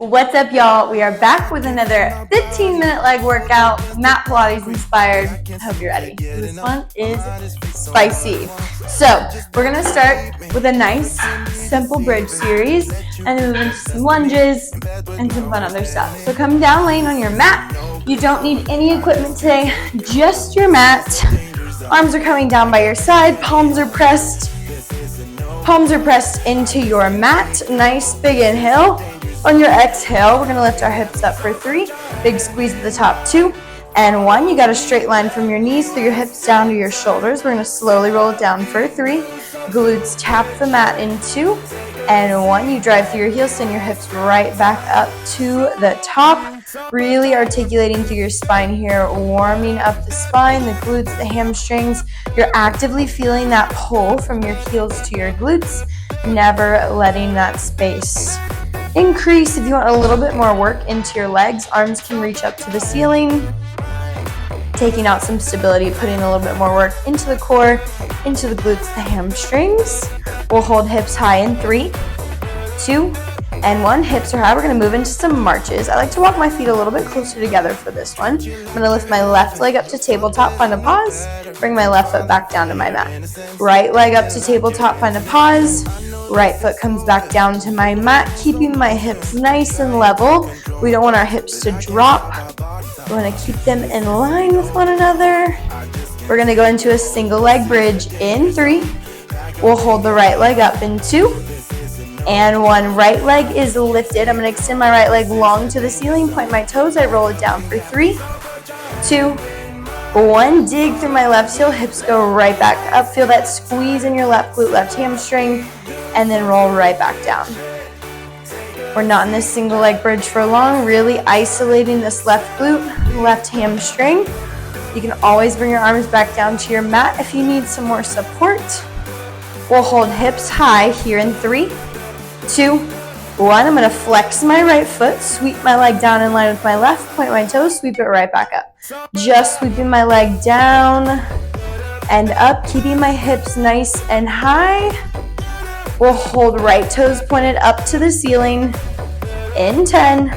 What's up, y'all? We are back with another 15-minute leg workout, mat Pilates inspired. I hope you're ready. This one is spicy. So we're gonna start with a nice, simple bridge series and then move into some lunges and some fun other stuff. So come down laying on your mat. You don't need any equipment today, just your mat. Arms are coming down by your side, palms are pressed into your mat. Nice big inhale. On your exhale, we're gonna lift our hips up for 3, big squeeze at the top, 2, and 1. You got a straight line from your knees through your hips down to your shoulders. We're gonna slowly roll it down for 3. Glutes tap the mat in 2, and 1. You drive through your heels, send your hips right back up to the top. Really articulating through your spine here, warming up the spine, the glutes, the hamstrings. You're actively feeling that pull from your heels to your glutes, never letting that space increase. If you want a little bit more work into your legs, arms can reach up to the ceiling, taking out some stability, putting a little bit more work into the core, into the glutes, the hamstrings. We'll hold hips high in 3, 2, and 1. Hips are high. We're going to move into some marches. I like to walk my feet a little bit closer together for this one. I'm going to lift my left leg up to tabletop, find a pause, bring my left foot back down to my mat. Right leg up to tabletop, find a pause. Right foot comes back down to my mat, keeping my hips nice and level. We don't want our hips to drop. We want to keep them in line with one another. We're going to go into a single leg bridge in 3. We'll hold the right leg up in 2. And 1. Right leg is lifted. I'm going to extend my right leg long to the ceiling, point my toes. I roll it down for 3, 2, 1. Dig through my left heel, hips go right back up. Feel that squeeze in your left glute, left hamstring, and then roll right back down. We're not in this single leg bridge for long, really isolating this left glute, left hamstring. You can always bring your arms back down to your mat if you need some more support. We'll hold hips high here in 3, 2, 1. I'm going to flex my right foot, sweep my leg down in line with my left, point my toes, sweep it right back up. Just sweeping my leg down and up, keeping my hips nice and high. We'll hold right toes pointed up to the ceiling in 10.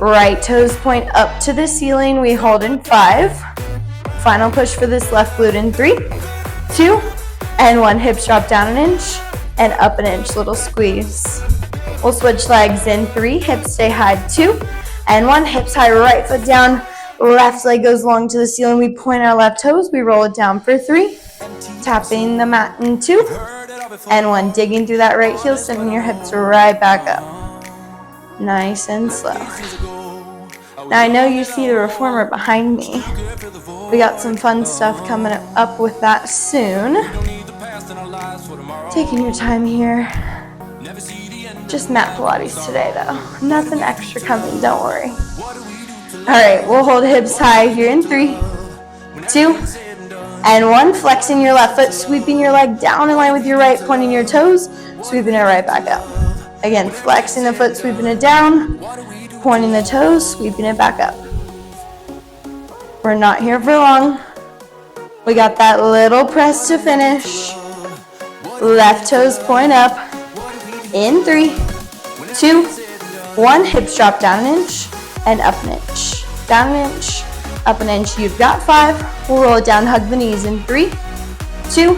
Right toes point up to the ceiling. We hold in 5. Final push for this left glute in 3, 2, and 1. Hips drop down an inch and up an inch. Little squeeze. We'll switch legs in 3. Hips stay high, 2, and 1. Hips high, right foot down. Left leg goes long to the ceiling. We point our left toes. We roll it down for 3. Tapping the mat in 2. And 1. Digging through that right heel, sending your hips right back up. Nice and slow. Now I know you see the reformer behind me. We got some fun stuff coming up with that soon. Taking your time here. Just mat Pilates today though. Nothing extra coming, don't worry. Alright, we'll hold hips high here in 3, 2, and 1. Flexing your left foot, sweeping your leg down in line with your right, pointing your toes, sweeping it right back up. Again, flexing the foot, sweeping it down, pointing the toes, sweeping it back up. We're not here for long. We got that little press to finish. Left toes point up in 3, 2, 1. Hips drop down an inch and up an inch. Down an inch, up an inch. You've got 5. We'll roll it down, hug the knees in 3, 2,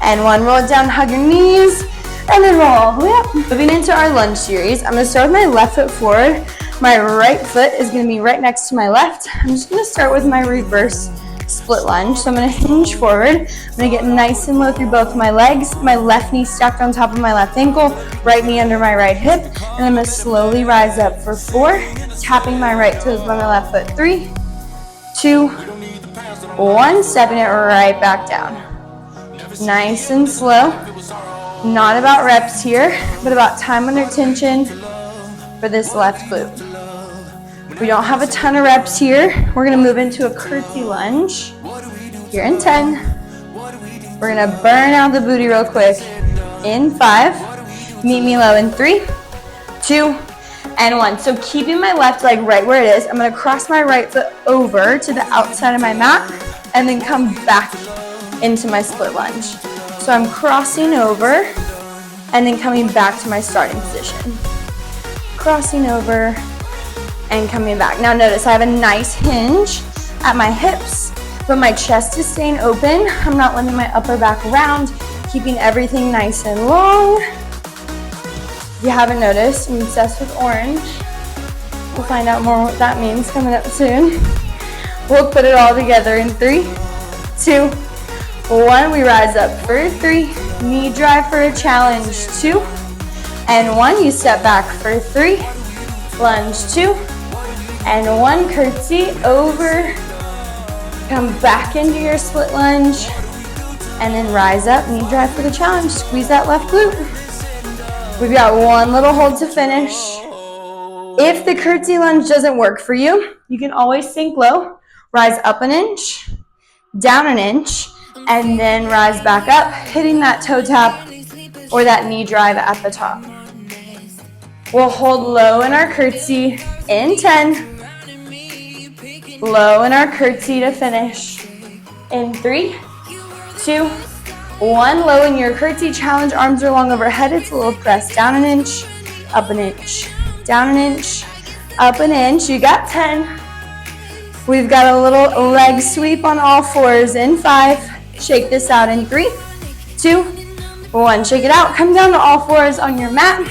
and 1. Roll it down, hug your knees, and then roll all the way up. Moving into our lunge series, I'm going to start with my left foot forward. My right foot is going to be right next to my left. I'm just going to start with my reverse split lunge. So I'm going to hinge forward. I'm going to get nice and low through both my legs. My left knee stacked on top of my left ankle, right knee under my right hip, and I'm going to slowly rise up for 4, tapping my right toes by my left foot. 3, 2, 1. Stepping it right back down. Nice and slow. Not about reps here, but about time under tension for this left glute. We don't have a ton of reps here. We're going to move into a curtsy lunge here in 10. We're going to burn out the booty real quick in 5. Meet me low in 3, 2, and 1. So keeping my left leg right where it is, I'm going to cross my right foot over to the outside of my mat and then come back into my split lunge. So I'm crossing over and then coming back to my starting position. crossing over and coming back. Now notice I have a nice hinge at my hips, but my chest is staying open. I'm not letting my upper back round, keeping everything nice and long. If you haven't noticed, I'm obsessed with orange. We'll find out more what that means coming up soon. We'll put it all together in 3, 2, 1. We rise up for 3, knee drive for a challenge, 2, and 1. You step back for 3, lunge, 2, and 1. Curtsy over, come back into your split lunge, and then rise up, knee drive for the challenge. Squeeze that left glute. We've got one little hold to finish. If the curtsy lunge doesn't work for you, you can always sink low, rise up an inch, down an inch, and then rise back up, hitting that toe tap or that knee drive at the top. We'll hold low in our curtsy in 10, low in our curtsy to finish in 3, 2, 1. Low in your curtsy, challenge, arms are long overhead. It's a little press, down an inch, up an inch, down an inch, up an inch. You got 10. We've got a little leg sweep on all fours in 5. Shake this out in 3, 2, 1. Shake it out. Come down to all fours on your mat.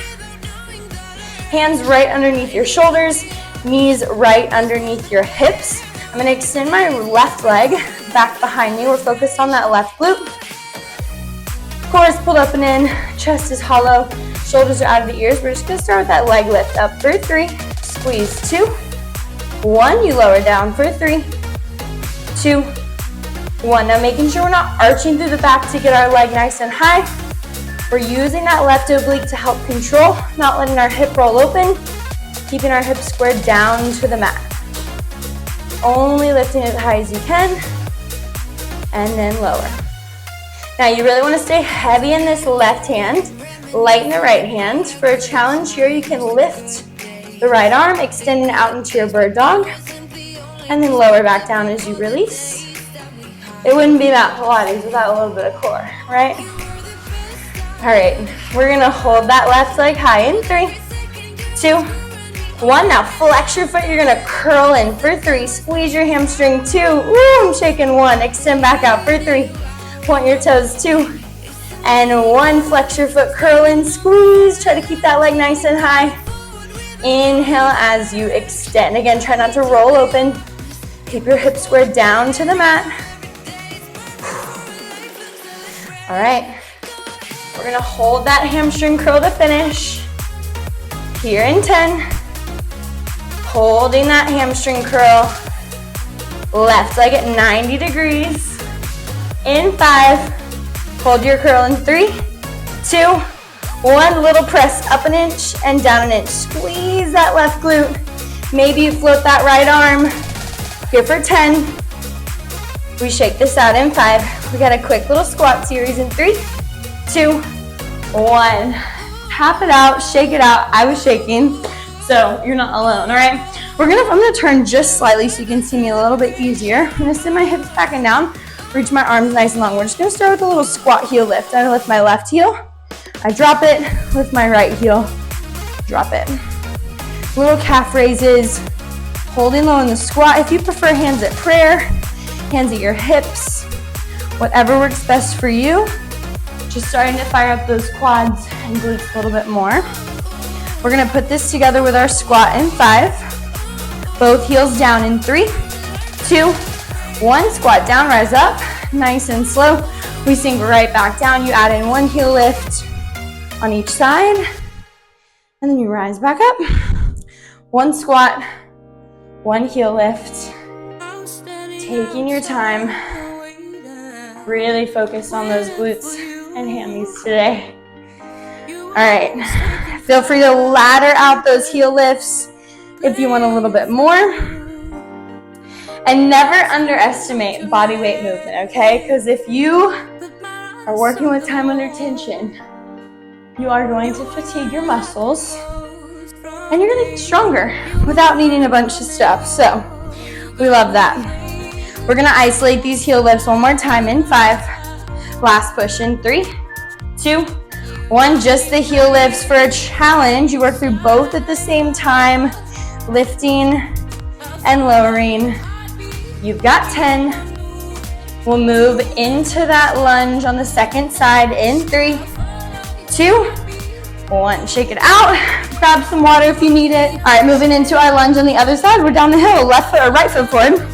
Hands right underneath your shoulders, knees right underneath your hips. I'm going to extend my left leg back behind me. We're focused on that left glute. Core is pulled up and in, chest is hollow, shoulders are out of the ears. We're just going to start with that leg lift up for 3, squeeze 2, 1. You lower down for 3, 2, 1. Now making sure we're not arching through the back to get our leg nice and high. We're using that left oblique to help control, not letting our hip roll open, keeping our hips squared down to the mat. Only lifting as high as you can, and then lower. Now you really want to stay heavy in this left hand, light in the right hand. For a challenge here, you can lift the right arm, extend it out into your bird dog, and then lower back down as you release. It wouldn't be that Pilates without a little bit of core, right? All right, we're gonna hold that left leg high in 3, 2, 1. Now flex your foot, you're gonna curl in for 3, squeeze your hamstring 2, woo, I'm shaking 1, extend back out for 3, point your toes 2, and 1, flex your foot, curl in, squeeze, try to keep that leg nice and high. Inhale as you extend. Again, try not to roll open, keep your hips squared down to the mat. All right. We're gonna hold that hamstring curl to finish. Here in 10, holding that hamstring curl. Left leg at 90 degrees. In 5, hold your curl in 3, 2, 1. Little press up an inch and down an inch. Squeeze that left glute. Maybe you float that right arm. Here for 10. We shake this out in 5. We got a quick little squat series in 3, 2, 1. Tap it out, shake it out. I was shaking, so you're not alone, all right? I'm gonna turn just slightly so you can see me a little bit easier. I'm gonna send my hips back and down, reach my arms nice and long. We're just gonna start with a little squat heel lift. I lift my left heel, I drop it, lift my right heel, drop it. Little calf raises, holding low in the squat. If you prefer hands at prayer, hands at your hips, whatever works best for you. Just starting to fire up those quads and glutes a little bit more. We're gonna put this together with our squat in 5. Both heels down in 3, 2, 1. Squat down, rise up, nice and slow. We sink right back down. You add in 1 heel lift on each side, and then you rise back up. 1 squat, 1 heel lift. Taking your time. Really focus on those glutes and hammies today. All right, feel free to ladder out those heel lifts if you want a little bit more. And never underestimate body weight movement, okay? Because if you are working with time under tension, you are going to fatigue your muscles and you're gonna get stronger without needing a bunch of stuff. So we love that. We're gonna isolate these heel lifts one more time in 5. Last push in 3, 2, 1, just the heel lifts for a challenge. You work through both at the same time, lifting and lowering. You've got 10. We'll move into that lunge on the second side in 3, 2, 1. Shake it out. Grab some water if you need it. All right, moving into our lunge on the other side. We're down the hill. Left foot or right foot forward.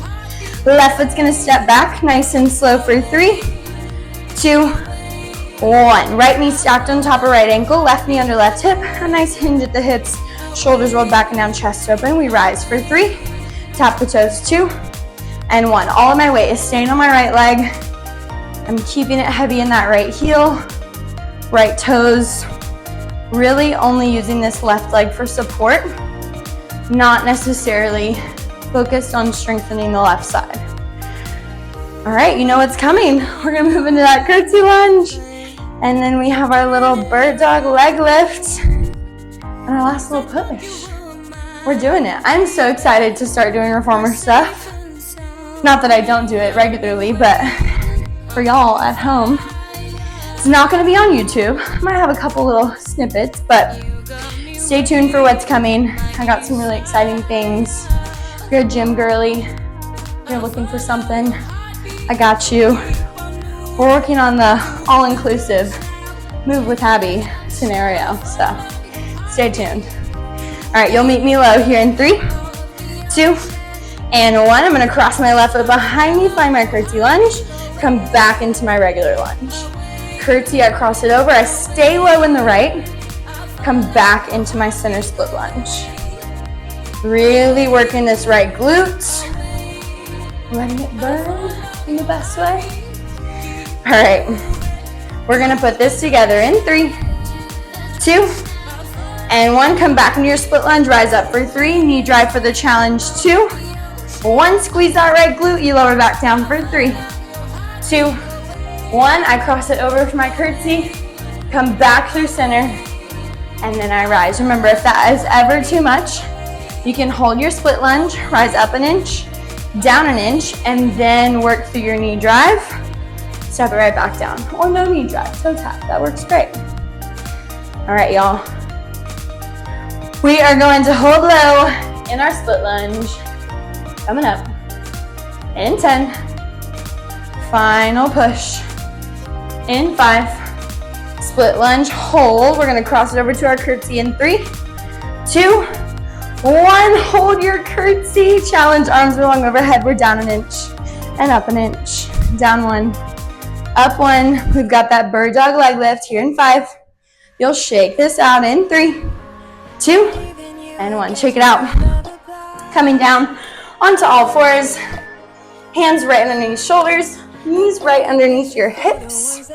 Left foot's gonna step back, nice and slow for 3, 2, 1. Right knee stacked on top of right ankle. Left knee under left hip. A nice hinge at the hips. Shoulders rolled back and down, chest open. We rise for 3. Tap the toes. 2 and 1. All of my weight is staying on my right leg. I'm keeping it heavy in that right heel, right toes. Really only using this left leg for support, not necessarily focused on strengthening the left side. All right, you know what's coming. We're gonna move into that curtsy lunge. And then we have our little bird dog leg lift and our last little push. We're doing it. I'm so excited to start doing reformer stuff. Not that I don't do it regularly, but for y'all at home, it's not gonna be on YouTube. I might have a couple little snippets, but stay tuned for what's coming. I got some really exciting things. If you're a gym girly, you're looking for something, I got you. We're working on the all-inclusive Move with Abby scenario, so stay tuned. All right, you'll meet me low here in 3, 2, and 1. I'm gonna cross my left foot behind me, find my curtsy lunge, come back into my regular lunge. Curtsy, I cross it over, I stay low in the right, come back into my center split lunge. Really working this right glute, letting it burn in the best way. All right, we're gonna put this together in 3, 2, and 1. Come back into your split lunge, rise up for 3, knee drive for the challenge. 2, 1, squeeze that right glute, you lower back down for 3, 2, 1. I cross it over for my curtsy, come back through center, and then I rise. Remember, if that is ever too much, you can hold your split lunge, rise up an inch, down an inch, and then work through your knee drive, step it right back down. Or no knee drive, toe tap, that works great. All right, y'all. We are going to hold low in our split lunge. Coming up in 10, final push in 5, split lunge, hold. We're gonna cross it over to our curtsy in 3, 2, 1. Hold your curtsy, challenge, arms are long overhead. We're down an inch and up an inch, down 1, up 1. We've got that bird dog leg lift here in 5. You'll shake this out in 3, 2, and 1. Shake it out. Coming down onto all fours, hands right underneath shoulders, knees right underneath your hips,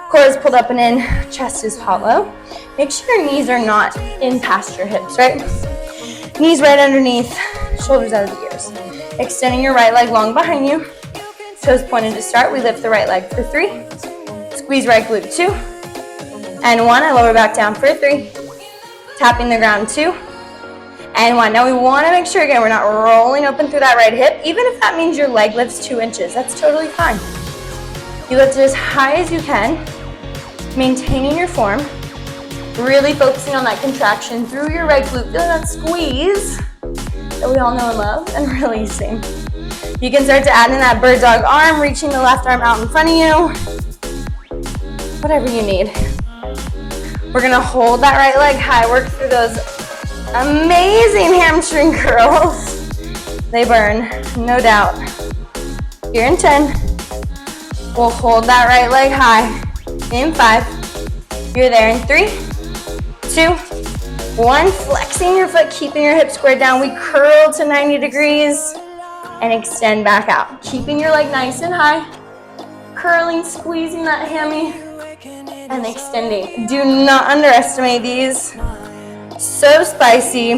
core is pulled up and in, chest is hollow. Make sure your knees are not in past your hips, right? Knees right underneath, shoulders out of the ears. Extending your right leg long behind you, toes pointed to start. We lift the right leg for 3, squeeze right glute 2, and 1. I lower back down for 3, tapping the ground 2, and 1. Now we want to make sure, again, we're not rolling open through that right hip, even if that means your leg lifts 2 inches. That's totally fine. You lift it as high as you can, maintaining your form, really focusing on that contraction through your right glute, feeling that squeeze that we all know and love, and releasing. You can start to add in that bird dog arm, reaching the left arm out in front of you, whatever you need. We're gonna hold that right leg high, work through those amazing hamstring curls. They burn, no doubt. Here in 10, we'll hold that right leg high in 5. You're there in 3, 2, 1. Flexing your foot, keeping your hips squared down. We curl to 90 degrees and extend back out. Keeping your leg nice and high, curling, squeezing that hammy, and extending. Do not underestimate these. So spicy.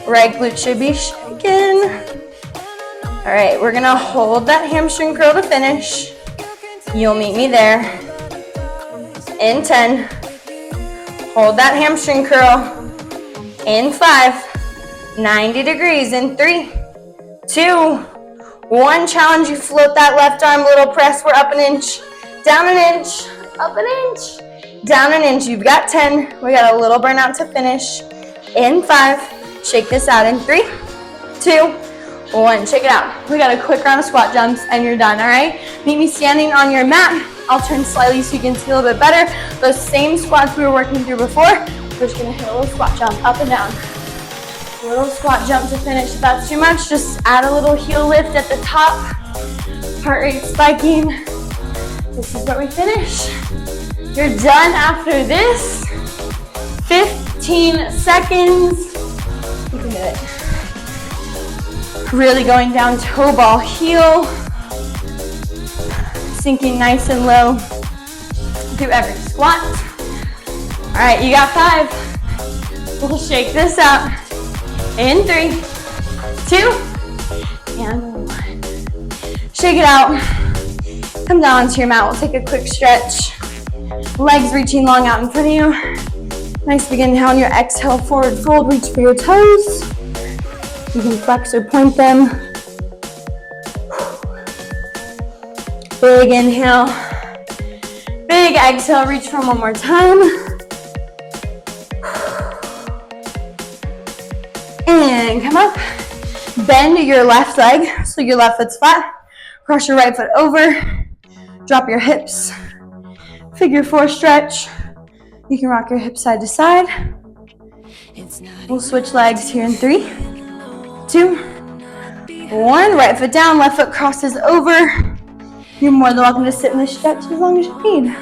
Right glute should be shaking. All right, we're gonna hold that hamstring curl to finish. You'll meet me there in 10. Hold that hamstring curl in 5. 90 degrees in 3, 2, 1. Challenge, you float that left arm, little press. We're up an inch, down an inch, up an inch, Down and inch. You've got 10. We got a little burnout to finish. In 5. Shake this out in 3, 2, 1. Shake it out. We got a quick round of squat jumps and you're done, all right? Meet me standing on your mat. I'll turn slightly so you can see a little bit better. Those same squats we were working through before. We're just gonna hit a little squat jump up and down. A little squat jump to finish. If that's too much, just add a little heel lift at the top. Heart rate spiking. This is where we finish. You're done after this. 15 seconds. You can do it. Really going down toe ball heel. Sinking nice and low through every squat. All right, you got 5. We'll shake this out in 3, 2, and 1. Shake it out. Come down onto your mat. We'll take a quick stretch. Legs reaching long out in front of you. Nice big inhale. On your exhale, forward fold. Reach for your toes. You can flex or point them. Big inhale. Big exhale. Reach for one more time. And come up. Bend your left leg so your left foot's flat. Cross your right foot over. Drop your hips. Figure 4 stretch. You can rock your hips side to side. We'll switch legs here in 3, 2, 1. Right foot down, left foot crosses over. You're more than welcome to sit in this stretch as long as you need.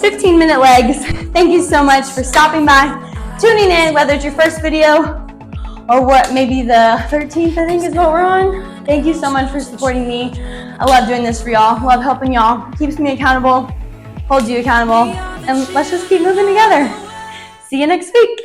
"15-minute legs." Thank you so much for stopping by, tuning in, whether it's your first video or what, maybe the 13th, I think is what we're on. Thank you so much for supporting me. I love doing this for y'all. Love helping y'all. Keeps me accountable, holds you accountable, and let's just keep moving together. See you next week.